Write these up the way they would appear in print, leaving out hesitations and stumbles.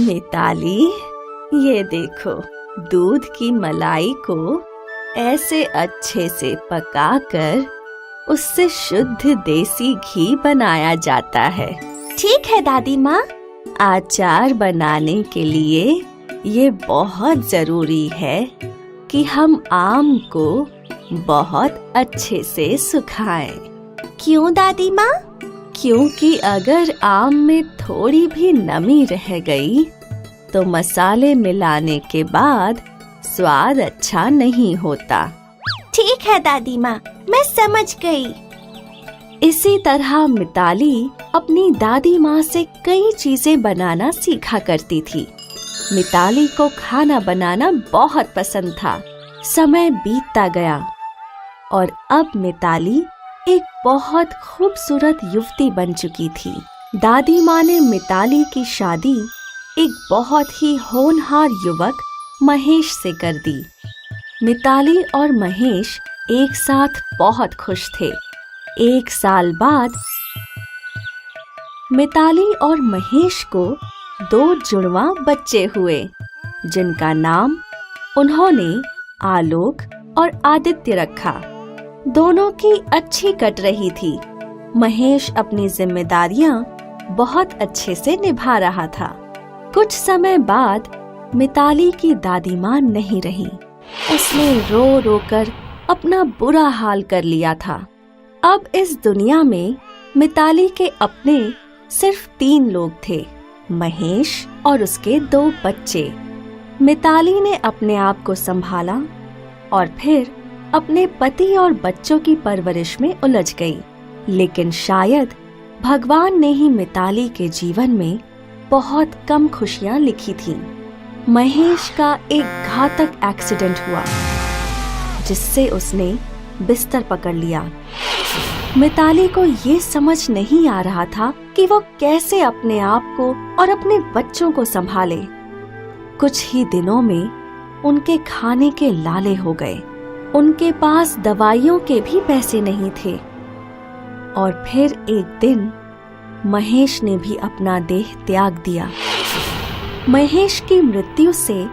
मिताली, ये देखो, दूध की मलाई को ऐसे अच्छे से पकाकर उससे शुद्ध देसी घी बनाया जाता है। ठीक है दादी माँ। अचार बनाने के लिए ये बहुत जरूरी है कि हम आम को बहुत अच्छे से सुखाएं। क्यों दादी माँ? क्योंकि अगर आम में थोड़ी भी नमी रह गई तो मसाले मिलाने के बाद स्वाद अच्छा नहीं होता। ठीक है दादी माँ, मैं समझ गई। इसी तरह मिताली अपनी दादी माँ से कई चीजें बनाना सीखा करती थी। मिताली को खाना बनाना बहुत पसंद था। समय बीतता गया और अब मिताली एक बहुत खूबसूरत युवती बन चुकी थी। दादी माँ ने मिताली की शादी एक बहुत ही होनहार युवक महेश से कर दी। मिताली और महेश एक साथ बहुत खुश थे। 1 साल बाद मिताली और महेश को 2 जुड़वा बच्चे हुए, जिनका नाम उन्होंने आलोक और आदित्य रखा। दोनों की अच्छी कट रही थी। महेश अपनी जिम्मेदारियां बहुत अच्छे से निभा रहा था। कुछ समय बाद मिताली की दादी माँ नहीं रही। उसने रो रो कर अपना बुरा हाल कर लिया था। अब इस दुनिया में मिताली के अपने सिर्फ 3 लोग थे, महेश और उसके 2 बच्चे। मिताली ने अपने आप को संभाला और फिर अपने पति और बच्चों की परवरिश में उलझ गई। लेकिन शायद भगवान ने ही मिताली के जीवन में बहुत कम खुशियां लिखी थीं। महेश का एक घातक एक्सीडेंट हुआ जिससे उसने बिस्तर पकड़ लिया। मिताली को ये समझ नहीं आ रहा था कि वो कैसे अपने आप को और अपने बच्चों को संभाले। कुछ ही दिनों में उनके खाने के लाले हो गए। उनके पास दवाइयों के भी पैसे नहीं थे। और फिर एक दिन महेश ने भी अपना देह त्याग दिया। महेश की मृत्यु से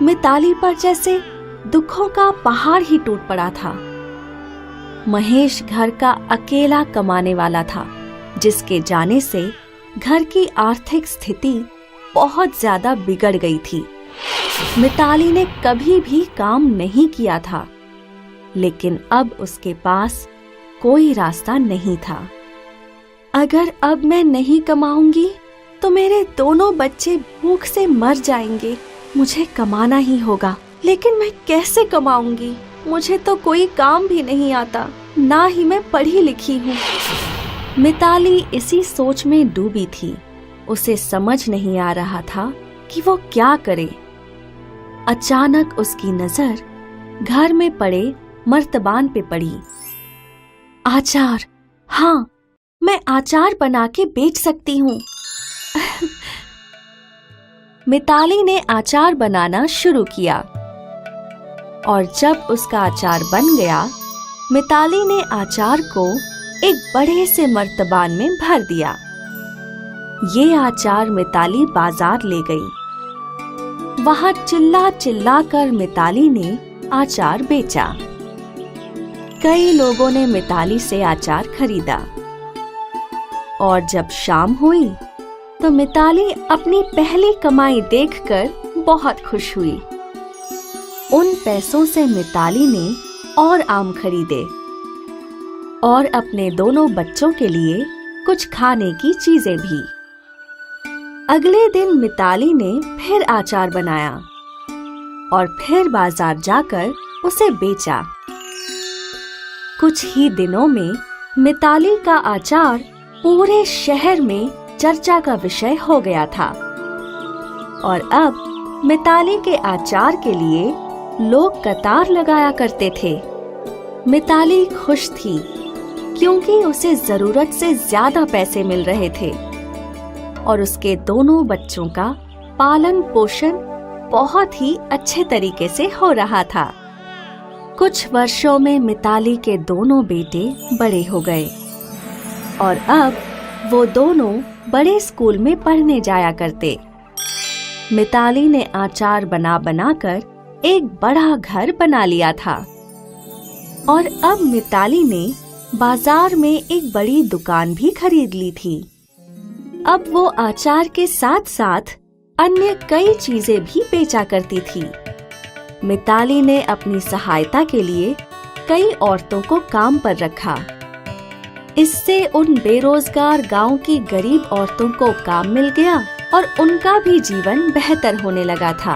मिताली पर जैसे दुखों का पहाड़ ही टूट पड़ा था। महेश घर का अकेला कमाने वाला था, जिसके जाने से घर की आर्थिक स्थिति बहुत ज्यादा बिगड़ गई थी। मिताली ने कभी भी काम नहीं किया था, लेकिन अब उसके पास कोई रास्ता नहीं था। अगर अब मैं नहीं कमाऊंगी तो मेरे दोनों बच्चे भूख से मर जाएंगे। मुझे कमाना ही होगा, लेकिन मैं कैसे कमाऊंगी? मुझे तो कोई काम भी नहीं आता, ना ही मैं पढ़ी लिखी हूँ। मिताली इसी सोच में डूबी थी। उसे समझ नहीं आ रहा था कि वो क्या करे। अचानक उसकी नजर घर में पड़े मर्तबान पे पड़ी। आचार, हाँ, मैं आचार बना के बेच सकती हूँ। मिताली ने आचार बनाना शुरू किया और जब उसका आचार बन गया, मिताली ने आचार को एक बड़े से मर्तबान में भर दिया। ये आचार मिताली बाजार ले गई। वहां चिल्ला चिल्ला कर मिताली ने आचार बेचा। कई लोगों ने मिताली से आचार खरीदा और जब शाम हुई तो मिताली अपनी पहली कमाई देखकर बहुत खुश हुई। उन पैसों से मिताली ने और आम खरीदे और अपने दोनों बच्चों के लिए कुछ खाने की चीजें भी। अगले दिन मिताली ने फिर आचार बनाया और फिर बाजार जाकर उसे बेचा। कुछ ही दिनों में मिताली का आचार पूरे शहर में चर्चा का विषय हो गया था और अब मिताली के आचार के लिए लोग कतार लगाया करते थे। मिताली खुश थी क्योंकि उसे जरूरत से ज्यादा पैसे मिल रहे थे और उसके दोनों बच्चों का पालन पोषण बहुत ही अच्छे तरीके से हो रहा था। कुछ वर्षों में मिताली के दोनों बेटे बड़े हो गए और अब वो दोनों बड़े स्कूल में पढ़ने जाया करते। मिताली ने आचार बना बनाकर एक बड़ा घर बना लिया था और अब मिताली ने बाजार में एक बड़ी दुकान भी खरीद ली थी। अब वो आचार के साथ साथ अन्य कई चीजें भी बेचा करती थी। मिताली ने अपनी सहायता के लिए कई औरतों को काम पर रखा। इससे उन बेरोजगार गांव की गरीब औरतों को काम मिल गया और उनका भी जीवन बेहतर होने लगा था।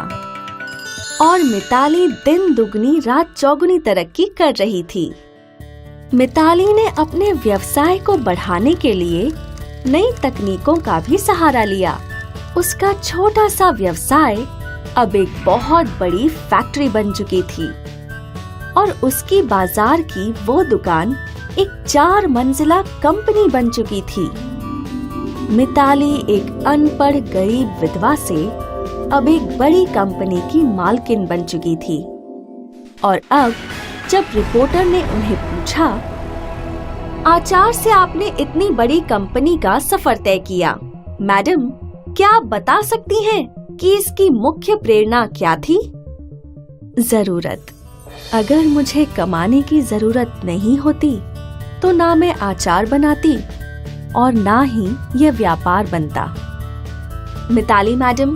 और मिताली दिन दुगनी रात चौगुनी तरक्की कर रही थी। मिताली ने अपने व्यवसाय को बढ़ाने के लिए नई तकनीकों का भी सहारा लिया। उसका छोटा सा व्यवसाय अब एक बहुत बड़ी फैक्ट्री बन चुकी थी और उसकी बाजार की वो दुकान एक 4 मंजिला कंपनी बन चुकी थी। मिताली एक अनपढ़ गरीब विधवा से अब एक बड़ी कंपनी की मालकिन बन चुकी थी। और अब जब रिपोर्टर ने उन्हें पूछा, आचार से आपने इतनी बड़ी कंपनी का सफर तय किया, मैडम क्या आप बता सकती हैं कि इसकी मुख्य प्रेरणा क्या थी? जरूरत। अगर मुझे कमाने की जरूरत नहीं होती तो ना मैं आचार बनाती और ना ही यह व्यापार बनता। मिताली मैडम,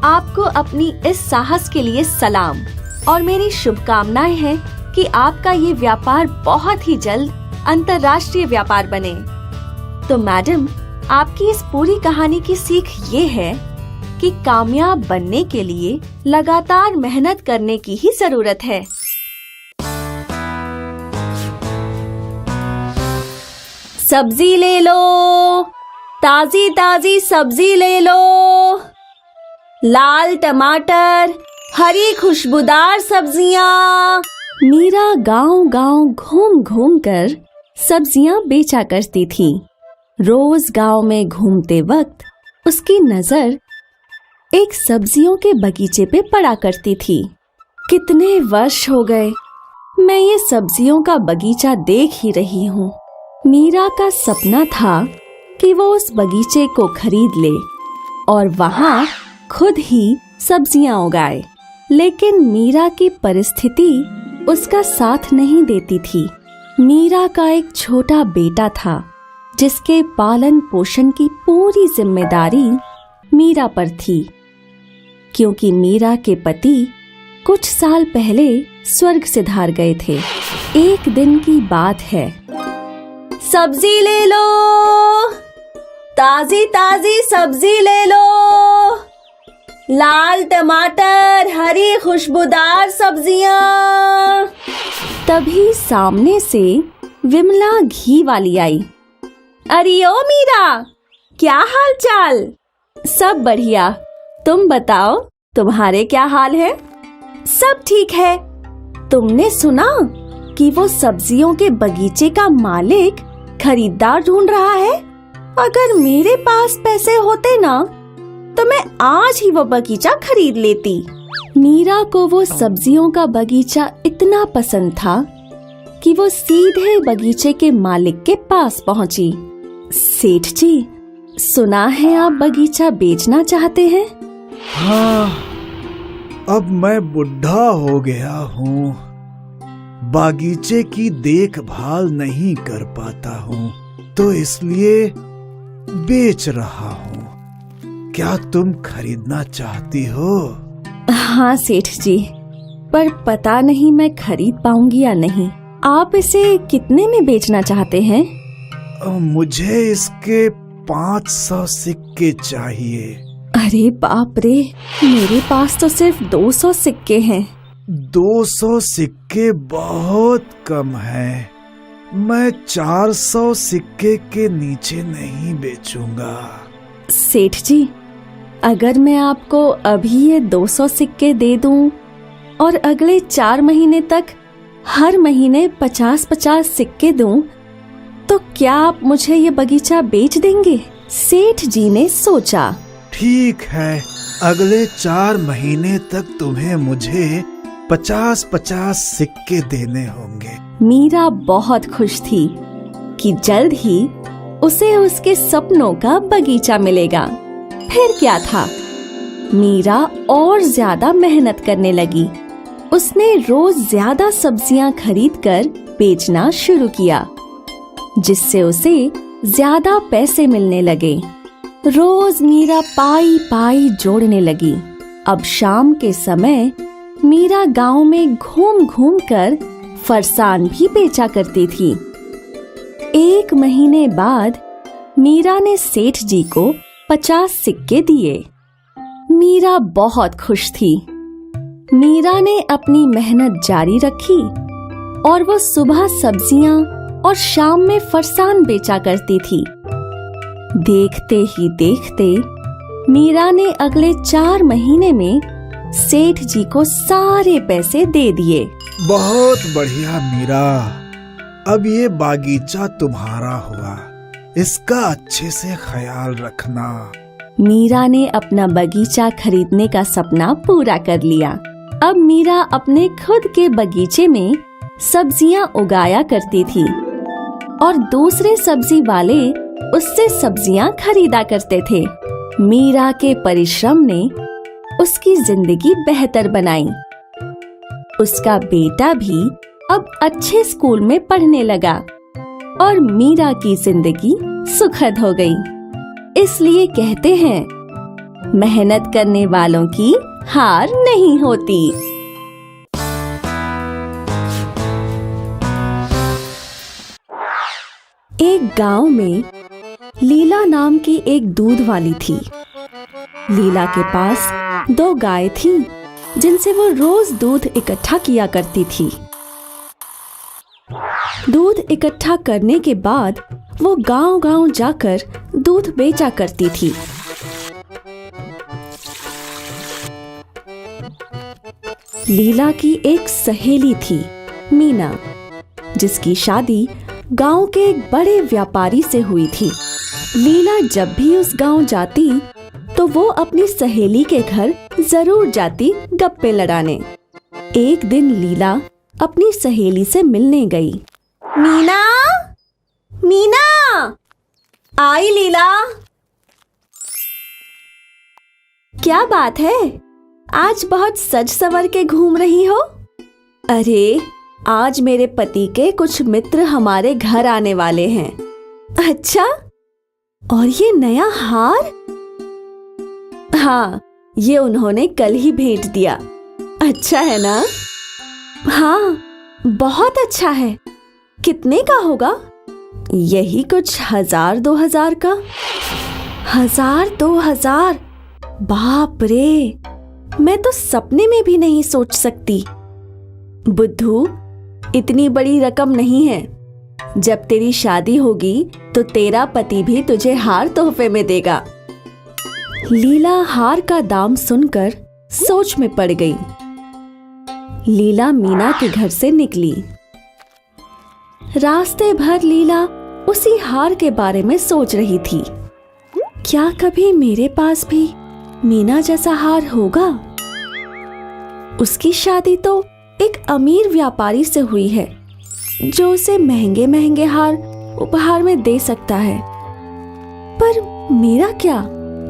आपको अपनी इस साहस के लिए सलाम और मेरी शुभकामनाएं हैं कि आपका ये व्यापार बहुत ही जल्द अंतर्राष्ट्रीय व्यापार बने। तो मैडम, आपकी इस पूरी कहानी की सीख ये है कि कामयाब बनने के लिए लगातार मेहनत करने की ही जरूरत है। सब्जी ले लो, ताजी ताजी सब्जी ले लो, लाल टमाटर, हरी खुशबूदार सब्जियां। मीरा गांव-गांव घूम-घूम कर सब्जियां बेचा करती थी। रोज गांव में घूमते वक्त उसकी नजर एक सब्जियों के बगीचे पे पड़ा करती थी। कितने वर्ष हो गए मैं ये सब्जियों का बगीचा देख ही रही हूँ। मीरा का सपना था कि वो उस बगीचे को खरीद ले और वहाँ खुद ही सब्जियां उगाए, लेकिन मीरा की परिस्थिति उसका साथ नहीं देती थी। मीरा का एक छोटा बेटा था जिसके पालन पोषण की पूरी जिम्मेदारी मीरा पर थी, क्योंकि मीरा के पति कुछ साल पहले स्वर्ग सिधार गए थे। एक दिन की बात है। सब्जी ले लो, ताजी ताजी सब्जी ले लो, लाल टमाटर, हरी खुशबूदार सब्जियां। तभी सामने से विमला घी वाली आई। अरे ओ मीरा, क्या हाल चाल? सब बढ़िया, तुम बताओ तुम्हारे क्या हाल है? सब ठीक है। तुमने सुना कि वो सब्जियों के बगीचे का मालिक खरीदार ढूंढ रहा है? अगर मेरे पास पैसे होते ना तो मैं आज ही वो बगीचा खरीद लेती। मीरा को वो सब्जियों का बगीचा इतना पसंद था कि वो सीधे बगीचे के मालिक के पास पहुंची। सेठ जी, सुना है आप बगीचा बेचना चाहते हैं? हाँ, अब मैं बुढ़ा हो गया हूँ, बागीचे की देखभाल नहीं कर पाता हूँ, तो इसलिए बेच रहा हूँ। क्या तुम खरीदना चाहती हो? हाँ सेठ जी, पर पता नहीं मैं खरीद पाऊंगी या नहीं। आप इसे कितने में बेचना चाहते हैं? मुझे इसके 500 सिक्के चाहिए। अरे बाप रे, मेरे पास तो सिर्फ 200 सिक्के हैं। 200 सिक्के बहुत कम है। मैं 400 सिक्के के नीचे नहीं बेचूंगा। सेठ जी, अगर मैं आपको अभी ये 200 सिक्के दे दूं और अगले 4 महीने तक हर महीने 50-50 सिक्के दूं, तो क्या आप मुझे ये बगीचा बेच देंगे? सेठ जी ने सोचा। ठीक है, अगले 4 महीने तक तुम्हें मुझे 50-50 सिक्के देने होंगे। मीरा बहुत खुश थी कि जल्द ही उसे उसके सपनों का बगीचा मिलेगा। फिर क्या था, मीरा और ज्यादा मेहनत करने लगी। उसने रोज ज्यादा सब्जियां खरीदकर बेचना शुरू किया, जिससे उसे ज्यादा पैसे मिलने लगे। रोज मीरा पाई पाई जोड़ने लगी। अब शाम के समय मीरा गांव में घूम घूम कर फरसान भी बेचा करती थी। 1 महीने बाद मीरा ने सेठ जी को 50 सिक्के दिए। मीरा बहुत खुश थी। मीरा ने अपनी मेहनत जारी रखी और वो सुबह सब्जियां और शाम में फरसान बेचा करती थी। देखते ही देखते मीरा ने अगले 4 महीने में सेठ जी को सारे पैसे दे दिए। बहुत बढ़िया मीरा, अब ये बागीचा तुम्हारा हुआ, इसका अच्छे से ख्याल रखना। मीरा ने अपना बगीचा खरीदने का सपना पूरा कर लिया। अब मीरा अपने खुद के बगीचे में सब्जियां उगाया करती थी और दूसरे सब्जी वाले उससे सब्जियां खरीदा करते थे। मीरा के परिश्रम ने उसकी जिंदगी बेहतर बनाई। उसका बेटा भी अब अच्छे स्कूल में पढ़ने लगा और मीरा की जिंदगी सुखद हो गई। इसलिए कहते हैं, मेहनत करने वालों की हार नहीं होती। एक गांव में लीला नाम की एक दूध वाली थी। लीला के पास 2 गाय थीं, जिनसे वो रोज दूध इकट्ठा किया करती थी। दूध इकट्ठा करने के बाद वो गांव-गांव जाकर दूध बेचा करती थी। लीला की एक सहेली थी, मीना, जिसकी शादी गांव के एक बड़े व्यापारी से हुई थी। लीला जब भी उस गांव जाती तो वो अपनी सहेली के घर जरूर जाती गप्पे लड़ाने। एक दिन लीला अपनी सहेली से मिलने गई। मीना, मीना, आई लीला। क्या बात है, आज बहुत सज संवर के घूम रही हो? अरे, आज मेरे पति के कुछ मित्र हमारे घर आने वाले हैं। अच्छा, और ये नया हार? हाँ, ये उन्होंने कल ही भेंट दिया। अच्छा है ना? हाँ, बहुत अच्छा है। कितने का होगा? यही कुछ 1000-2000 का। 1000-2000? बाप रे, मैं तो सपने में भी नहीं सोच सकती। बुद्धू, इतनी बड़ी रकम नहीं है। जब तेरी शादी होगी तो तेरा पति भी तुझे हार तोहफे में देगा। लीला हार का दाम सुनकर सोच में पड़ गई। लीला मीना के घर से निकली। रास्ते भर लीला उसी हार के बारे में सोच रही थी। क्या कभी मेरे पास भी मीना जैसा हार होगा? उसकी शादी तो एक अमीर व्यापारी से हुई है, जो उसे महंगे महंगे हार उपहार में दे सकता है। पर मेरा क्या?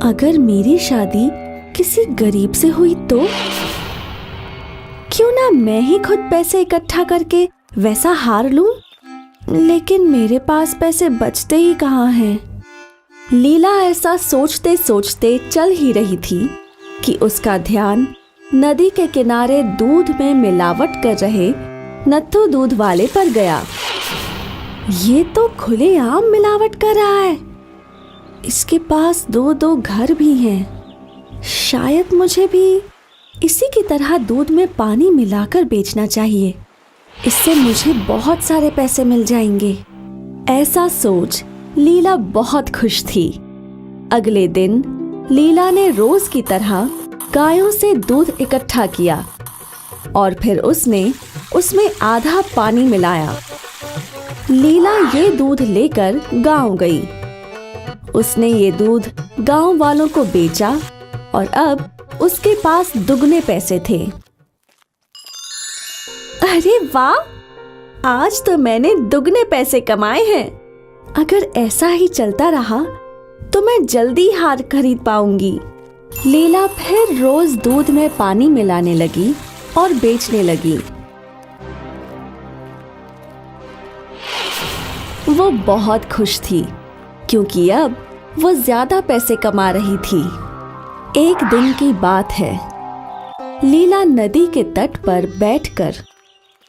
अगर मेरी शादी किसी गरीब से हुई तो? क्यों ना मैं ही खुद पैसे इकट्ठा करके वैसा हार लूं? लेकिन मेरे पास पैसे बचते ही कहाँ हैं? लीला ऐसा सोचते सोचते चल ही रही थी कि उसका ध्यान नदी के किनारे दूध में मिलावट कर रहे नत्थू दूध वाले पर गया। ये तो खुलेआम मिलावट कर रहा है। इसके पास 2-2 घर भी हैं। शायद मुझे भी इसी की तरह दूध में पानी मिलाकर बेचना चाहिए। इससे मुझे बहुत सारे पैसे मिल जाएंगे। ऐसा सोच लीला बहुत खुश थी। अगले दिन लीला ने रोज की तरह गायों से दूध इकट्ठा किया और फिर उसने उसमें आधा पानी मिलाया। लीला ये दूध लेकर गांव गई। उसने ये दूध गांव वालों को बेचा और अब उसके पास दुगने पैसे थे। अरे वाह! आज तो मैंने दुगने पैसे कमाए हैं। अगर ऐसा ही चलता रहा तो मैं जल्दी हार खरीद पाऊंगी। लीला फिर रोज दूध में पानी मिलाने लगी और बेचने लगी। वो बहुत खुश थी क्योंकि अब वो ज्यादा पैसे कमा रही थी। एक दिन की बात है, लीला नदी के तट पर बैठकर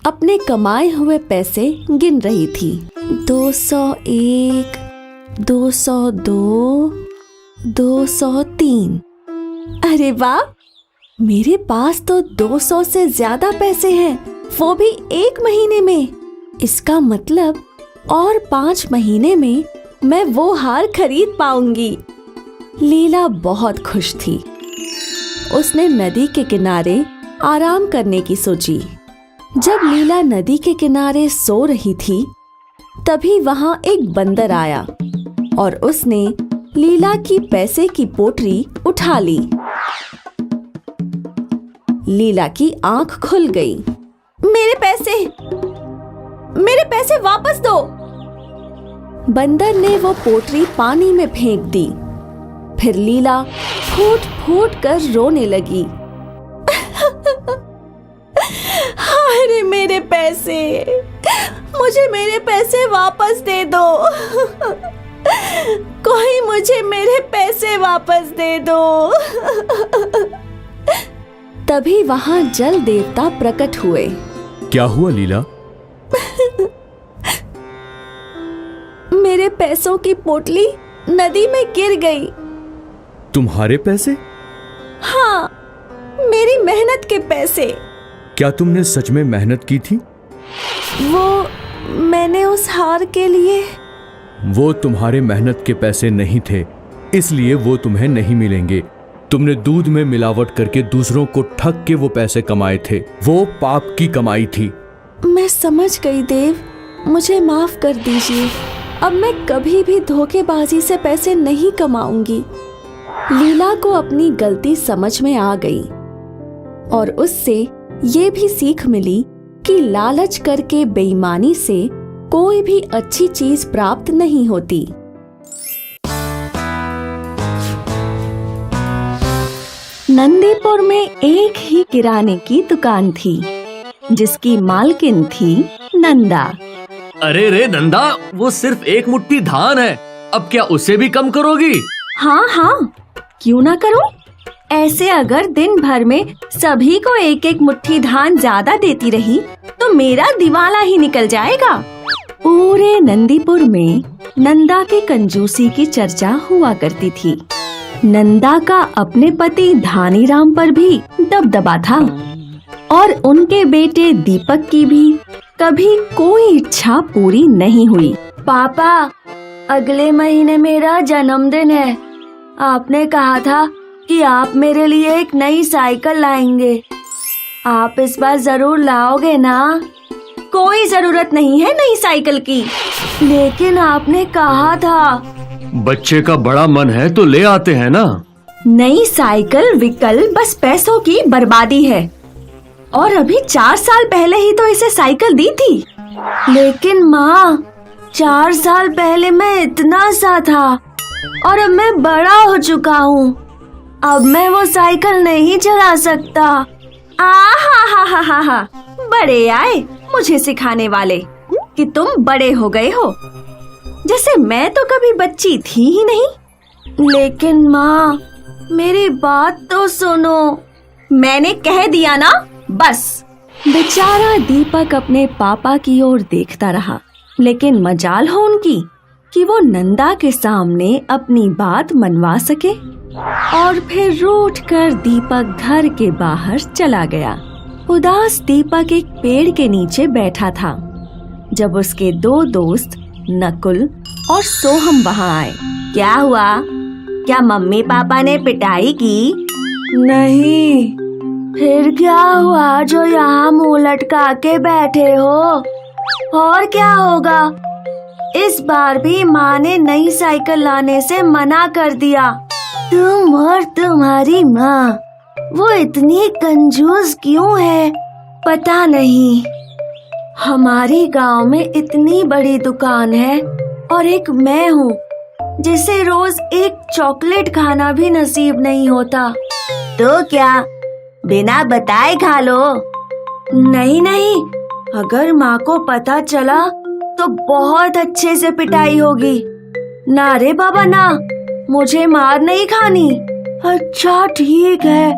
अपने कमाए हुए पैसे गिन रही थी। 201, 202, 203। अरे वाह, मेरे पास तो 200 से ज्यादा पैसे हैं, वो भी एक महीने में। इसका मतलब और 5 महीने में मैं वो हार खरीद पाऊंगी। लीला बहुत खुश थी। उसने नदी के किनारे आराम करने की सोची। जब लीला नदी के किनारे सो रही थी, तभी वहां एक बंदर आया और उसने लीला की पैसे की पोटली उठा ली। लीला की आंख खुल गई। मेरे पैसे वापस दो। बंदर ने वो पोटली पानी में फेंक दी। फिर लीला फूट फूट कर रोने लगी। अरे मेरे पैसे, मुझे मेरे पैसे वापस दे दो। कोई मुझे मेरे पैसे वापस दे दो। तभी वहां जल देवता प्रकट हुए। क्या हुआ लीला? मेरे पैसों की पोटली नदी में गिर गई। तुम्हारे पैसे? हाँ, मेरी मेहनत के पैसे। क्या तुमने सच में मेहनत की थी? मैंने उस हार के लिए। वो तुम्हारे मेहनत के पैसे नहीं थे, इसलिए वो तुम्हें नहीं मिलेंगे। तुमने दूध में मिलावट करके दूसरों को ठग के वो पैसे कमाए थे। वो पाप की कमाई थी। मैं समझ गई देव, मुझे माफ कर दीजिए। अब मैं कभी भी धोखेबाजी से पैसे नहीं कमाऊंगी। लीला को अपनी गलती समझ में आ गई और उससे ये भी सीख मिली कि लालच करके बेईमानी से कोई भी अच्छी चीज प्राप्त नहीं होती। नंदीपुर में एक ही किराने की दुकान थी जिसकी मालकिन थी नंदा। अरे रे नंदा, वो सिर्फ एक मुट्ठी धान है, अब क्या उसे भी कम करोगी? हाँ हाँ, क्यों ना करूं? ऐसे अगर दिन भर में सभी को एक एक मुट्ठी धान ज्यादा देती रही तो मेरा दिवाला ही निकल जाएगा। पूरे नंदीपुर में नंदा की कंजूसी की चर्चा हुआ करती थी। नंदा का अपने पति धानीराम पर भी दबदबा था और उनके बेटे दीपक की भी कभी कोई इच्छा पूरी नहीं हुई। पापा, अगले महीने मेरा जन्मदिन है। आपने कहा था कि आप मेरे लिए एक नई साइकिल लाएंगे। आप इस बार जरूर लाओगे ना? कोई जरूरत नहीं है नई साइकिल की। लेकिन आपने कहा था। बच्चे का बड़ा मन है तो ले आते हैं ना। नई साइकिल विकल्प बस पैसों की बर्बादी है और अभी 4 साल पहले ही तो इसे साइकिल दी थी। लेकिन माँ, 4 साल पहले मैं इतना सा था और अब मैं बड़ा हो चुका हूँ। अब मैं वो साइकिल नहीं चला सकता। हा, बड़े आए मुझे सिखाने वाले कि तुम बड़े हो गए हो, जैसे मैं तो कभी बच्ची थी ही नहीं। लेकिन माँ, मेरी बात तो सुनो। मैंने कह दिया ना, बस। बेचारा दीपक अपने पापा की ओर देखता रहा, लेकिन मजाल हो उनकी कि वो नंदा के सामने अपनी बात मनवा सके। और फिर रूठ कर दीपक घर के बाहर चला गया। उदास दीपक एक पेड़ के नीचे बैठा था जब उसके 2 दोस्त नकुल और सोहम वहाँ आए। क्या हुआ? क्या मम्मी पापा ने पिटाई की? नहीं। फिर क्या हुआ जो यहाँ मुंह लटका के बैठे हो? और क्या होगा? इस बार भी माँ ने नई साइकिल लाने से मना कर दिया। तुम और तुम्हारी माँ, वो इतनी कंजूस क्यों है पता नहीं। हमारी गांव में इतनी बड़ी दुकान है और एक मैं हूँ। जिसे रोज एक चॉकलेट खाना भी नसीब नहीं होता। तो क्या बिना बताए खा लो? नहीं नहीं, अगर माँ को पता चला तो बहुत अच्छे से पिटाई होगी। ना रे बाबा ना, मुझे मार नहीं खानी। अच्छा ठीक है,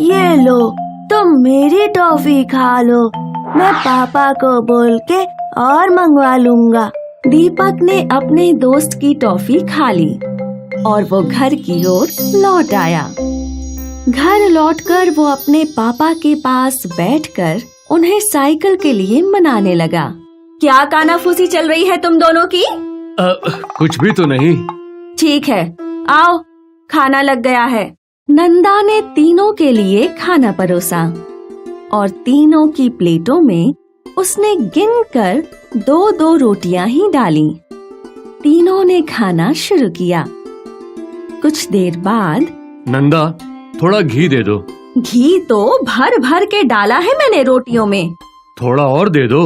ये लो तुम मेरी टॉफी खा लो, मैं पापा को बोल के और मंगवा लूंगा। दीपक ने अपने दोस्त की टॉफी खा ली और वो घर की ओर लौट आया। घर लौटकर वो अपने पापा के पास बैठकर उन्हें साइकिल के लिए मनाने लगा। क्या कानाफूसी चल रही है तुम दोनों की? कुछ भी तो नहीं। ठीक है, आओ खाना लग गया है। नंदा ने तीनों के लिए खाना परोसा और तीनों की प्लेटों में उसने गिनकर 2-2 रोटियां ही डाली। तीनों ने खाना शुरू किया। कुछ देर बाद, नंदा थोड़ा घी दे दो। घी तो भर भर के डाला है मैंने रोटियों में। थोड़ा और दे दो।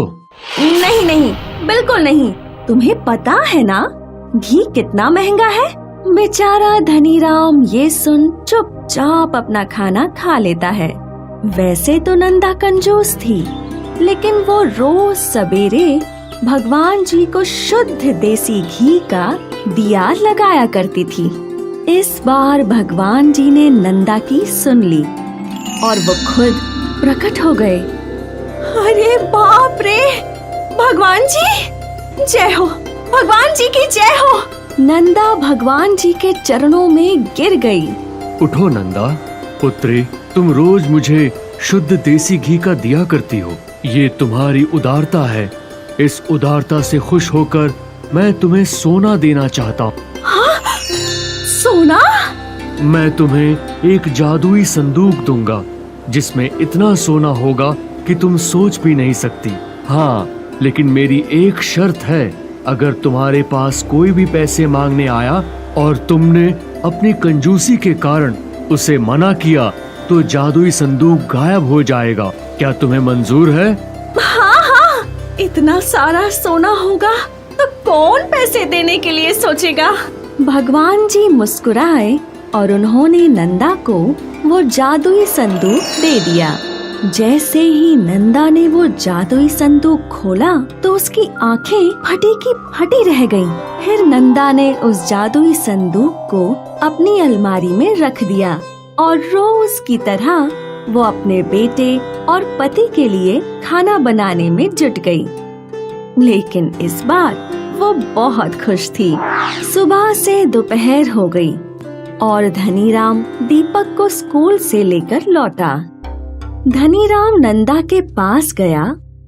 नहीं नहीं, बिल्कुल नहीं। तुम्हें पता है ना घी कितना महंगा है? बेचारा धनीराम ये सुन चुपचाप अपना खाना खा लेता है। वैसे तो नंदा कंजूस थी, लेकिन वो रोज सवेरे भगवान जी को शुद्ध देसी घी का दिया लगाया करती थी। इस बार भगवान जी ने नंदा की सुन ली और वो खुद प्रकट हो गए। अरे बाप रे! भगवान जी, जय हो! भगवान जी की जय हो! नंदा भगवान जी के चरणों में गिर गई। उठो नंदा पुत्री, तुम रोज मुझे शुद्ध देसी घी का दिया करती हो। ये तुम्हारी उदारता है। इस उदारता से खुश होकर मैं तुम्हें सोना देना चाहता हूँ। हाँ? सोना? मैं तुम्हें एक जादुई संदूक दूंगा जिसमें इतना सोना होगा कि तुम सोच भी नहीं सकती। हाँ, लेकिन मेरी एक शर्त है, अगर तुम्हारे पास कोई भी पैसे मांगने आया और तुमने अपनी कंजूसी के कारण उसे मना किया तो जादुई संदूक गायब हो जाएगा। क्या तुम्हें मंजूर है? हाँ हाँ, इतना सारा सोना होगा तो कौन पैसे देने के लिए सोचेगा। भगवान जी मुस्कुराए और उन्होंने नंदा को वो जादुई संदूक दे दिया। जैसे ही नंदा ने वो जादुई संदूक खोला तो उसकी आंखें फटी की फटी रह गईं। फिर नंदा ने उस जादुई संदूक को अपनी अलमारी में रख दिया और रोज की तरह वो अपने बेटे और पति के लिए खाना बनाने में जुट गई। लेकिन इस बार वो बहुत खुश थी। सुबह से दोपहर हो गई और धनीराम दीपक को स्कूल से लेकर लौटा। धनीराम नंदा के पास गया।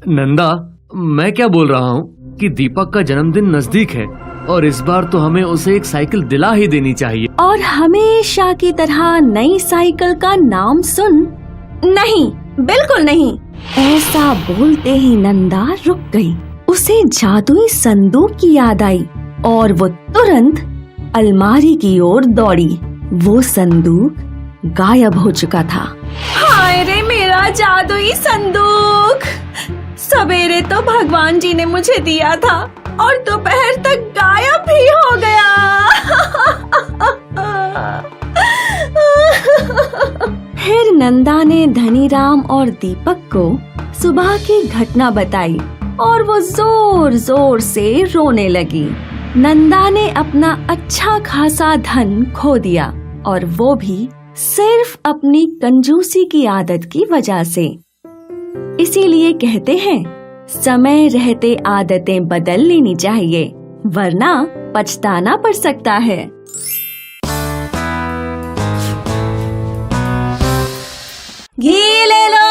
नंदा, मैं क्या बोल रहा हूँ कि दीपक का जन्मदिन नजदीक है और इस बार तो हमें उसे एक साइकिल दिला ही देनी चाहिए। और हमेशा की तरह नई साइकिल का नाम सुन। नहीं, बिल्कुल नहीं। ऐसा बोलते ही नंदा रुक गई। उसे जादुई संदूक की याद आई और वो तुरंत अलमारी की ओर दौड़ी। वो संदूक गायब हो चुका था। हाय रे मेरा जादुई संदूक! सवेरे तो भगवान जी ने मुझे दिया था और दोपहर तक गायब भी हो गया। फिर नंदा ने धनीराम और दीपक को सुबह की घटना बताई और वो जोर जोर से रोने लगी। नंदा ने अपना अच्छा खासा धन खो दिया और वो भी सिर्फ अपनी कंजूसी की आदत की वजह से। इसीलिए कहते हैं, समय रहते आदतें बदल लेनी चाहिए, वरना पछताना पड़ सकता है। घी ले लो,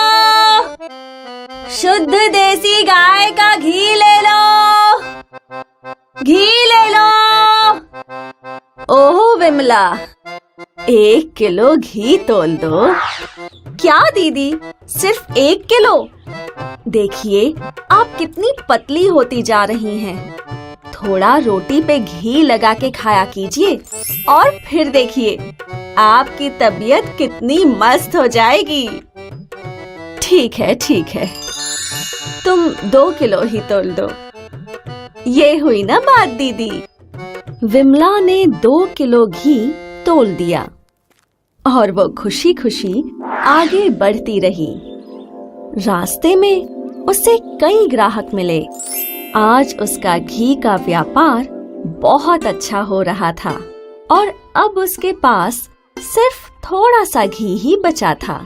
शुद्ध देसी गाय का घी ले लो, घी ले लो। ओह विमला, 1 किलो घी तोल दो। क्या दीदी, सिर्फ 1 किलो? देखिए आप कितनी पतली होती जा रही हैं। थोड़ा रोटी पे घी लगा के खाया कीजिए और फिर देखिए आपकी तबीयत कितनी मस्त हो जाएगी। ठीक है, तुम 2 किलो ही तोल दो। ये हुई ना बात दीदी। विमला ने 2 किलो घी तोल दिया और वो खुशी खुशी आगे बढ़ती रही। रास्ते में उसे कई ग्राहक मिले। आज उसका घी का व्यापार बहुत अच्छा हो रहा था और अब उसके पास सिर्फ थोड़ा सा घी ही बचा था।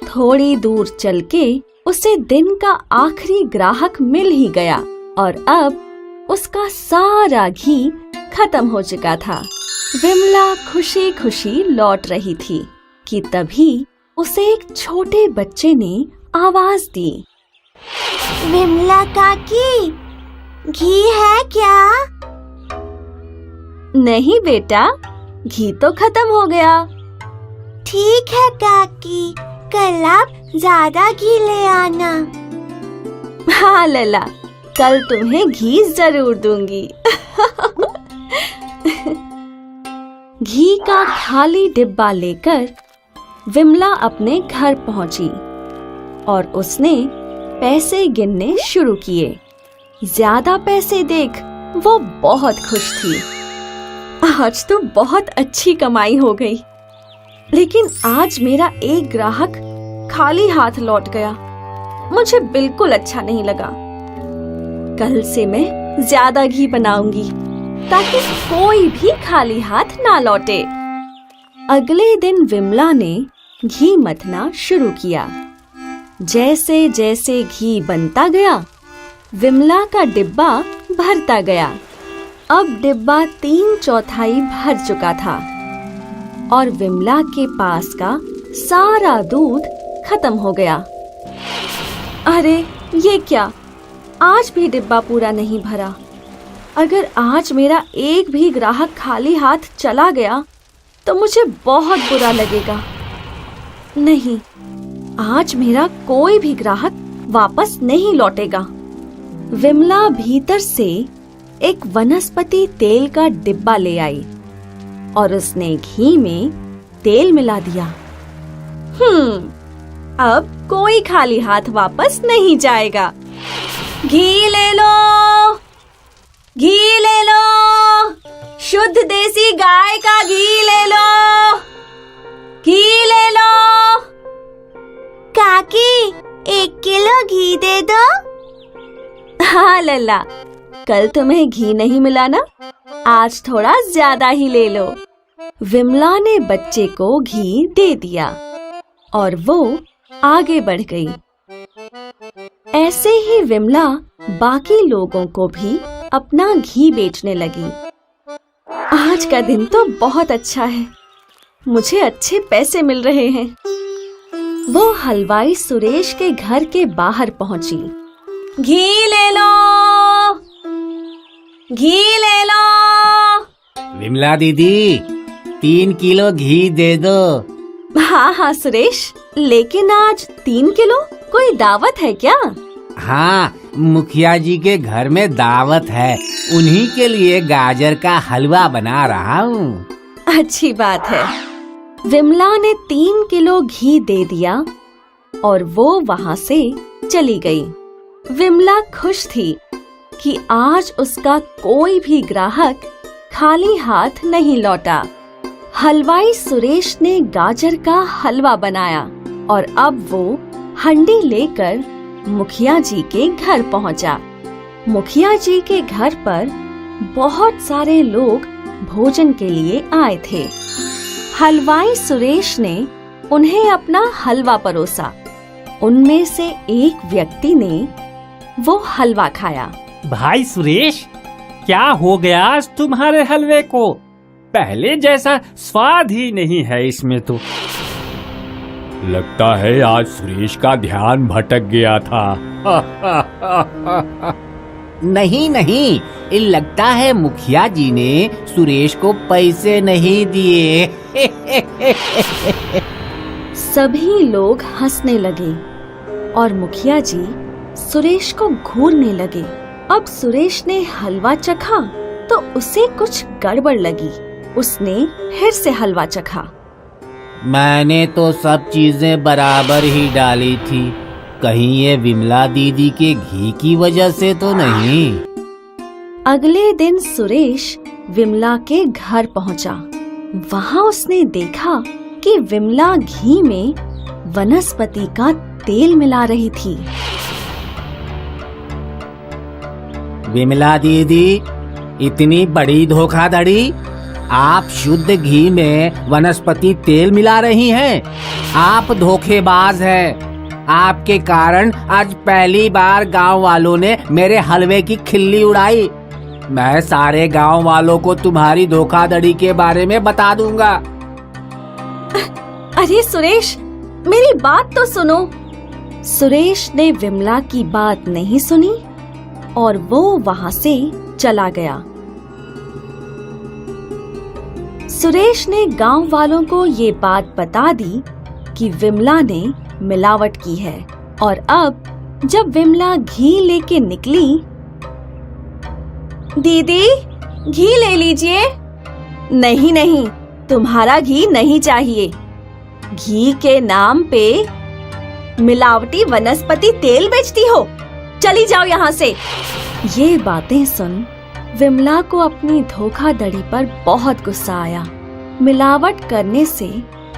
थोड़ी दूर चल के उसे दिन का आखिरी ग्राहक मिल ही गया और अब उसका सारा घी खत्म हो चुका था। विमला खुशी खुशी लौट रही थी कि तभी उसे एक छोटे बच्चे ने आवाज दी। विमला काकी, घी है क्या? नहीं बेटा, घी तो खत्म हो गया। ठीक है काकी, कल आप ज्यादा घी ले आना। हाँ लला, कल तुम्हें घी जरूर दूंगी। घी का खाली डिब्बा लेकर विमला अपने घर पहुंची और उसने पैसे गिनने शुरू किए। ज्यादा पैसे देख वो बहुत खुश थी। आज तो बहुत अच्छी कमाई हो गई, लेकिन आज मेरा एक ग्राहक खाली हाथ लौट गया। मुझे बिल्कुल अच्छा नहीं लगा। कल से मैं ज्यादा घी बनाऊंगी ताकि कोई भी खाली हाथ ना लौटे। अगले दिन विमला ने घी मथना शुरू किया। जैसे जैसे घी बनता गया, विमला का डिब्बा भरता गया। अब डिब्बा 3/4 भर चुका था और विमला के पास का सारा दूध खत्म हो गया। अरे ये क्या, आज भी डिब्बा पूरा नहीं भरा। अगर आज मेरा एक भी ग्राहक खाली हाथ चला गया तो मुझे बहुत बुरा लगेगा। नहीं, आज मेरा कोई भी ग्राहक वापस नहीं लौटेगा। विमला भीतर से एक वनस्पति तेल का डिब्बा ले आई और उसने घी में तेल मिला दिया। अब कोई खाली हाथ वापस नहीं जाएगा। घी ले लो, घी ले लो, शुद्ध देसी गाय का घी ले लो, घी ले लो। काकी, 1 किलो घी दे दो। हाँ लल्ला, कल तुम्हें घी नहीं मिला ना, आज थोड़ा ज्यादा ही ले लो। विमला ने बच्चे को घी दे दिया और वो आगे बढ़ गई। ऐसे ही विमला बाकी लोगों को भी अपना घी बेचने लगी। आज का दिन तो बहुत अच्छा है, मुझे अच्छे पैसे मिल रहे हैं। वो हलवाई सुरेश के घर के बाहर पहुंची। घी ले लो, घी ले लो। विमला दीदी, 3 किलो घी दे दो। हाँ हाँ सुरेश, लेकिन आज 3 किलो? कोई दावत है क्या? हाँ, मुखिया जी के घर में दावत है, उन्हीं के लिए गाजर का हलवा बना रहा हूँ। अच्छी बात है। विमला ने 3 किलो घी दे दिया और वो वहाँ से चली गई। विमला खुश थी कि आज उसका कोई भी ग्राहक खाली हाथ नहीं लौटा। हलवाई सुरेश ने गाजर का हलवा बनाया और अब वो हंडी लेकर मुखिया जी के घर पहुंचा। मुखिया जी के घर पर बहुत सारे लोग भोजन के लिए आए थे। हलवाई सुरेश ने उन्हें अपना हलवा परोसा। उनमें से एक व्यक्ति ने वो हलवा खाया। भाई सुरेश, क्या हो गया आज तुम्हारे हलवे को? पहले जैसा स्वाद ही नहीं है इसमें तो। लगता है आज सुरेश का ध्यान भटक गया था। नहीं नहीं, लगता है मुखिया जी ने सुरेश को पैसे नहीं दिए। सभी लोग हंसने लगे और मुखिया जी सुरेश को घूरने लगे। अब सुरेश ने हलवा चखा तो उसे कुछ गड़बड़ लगी। उसने फिर से हलवा चखा। मैंने तो सब चीजें बराबर ही डाली थी, कहीं ये विमला दीदी के घी की वजह से तो नहीं। अगले दिन सुरेश विमला के घर पहुंचा। वहां उसने देखा कि विमला घी में वनस्पति का तेल मिला रही थी। विमला दीदी, इतनी बड़ी धोखाधड़ी! आप शुद्ध घी में वनस्पति तेल मिला रही हैं। आप धोखेबाज हैं। आपके कारण आज पहली बार गांव वालों ने मेरे हलवे की खिल्ली उड़ाई। मैं सारे गांव वालों को तुम्हारी धोखाधड़ी के बारे में बता दूंगा। अरे सुरेश, मेरी बात तो सुनो। सुरेश ने विमला की बात नहीं सुनी और वो वहां से चला गया। सुरेश ने गांव वालों को ये बात बता दी कि विमला ने मिलावट की है और अब जब विमला घी लेके निकली, दीदी घी ले लीजिए। नहीं नहीं, तुम्हारा घी नहीं चाहिए। घी के नाम पे मिलावटी वनस्पति तेल बेचती हो, चली जाओ यहाँ से। ये बातें सुन विमला को अपनी धोखाधड़ी पर बहुत गुस्सा आया। मिलावट करने से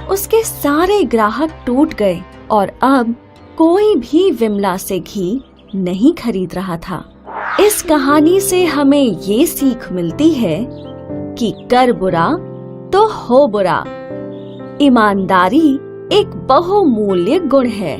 उसके सारे ग्राहक टूट गए और अब कोई भी विमला से घी नहीं खरीद रहा था। इस कहानी से हमें ये सीख मिलती है कि कर बुरा तो हो बुरा। ईमानदारी एक बहुमूल्य गुण है।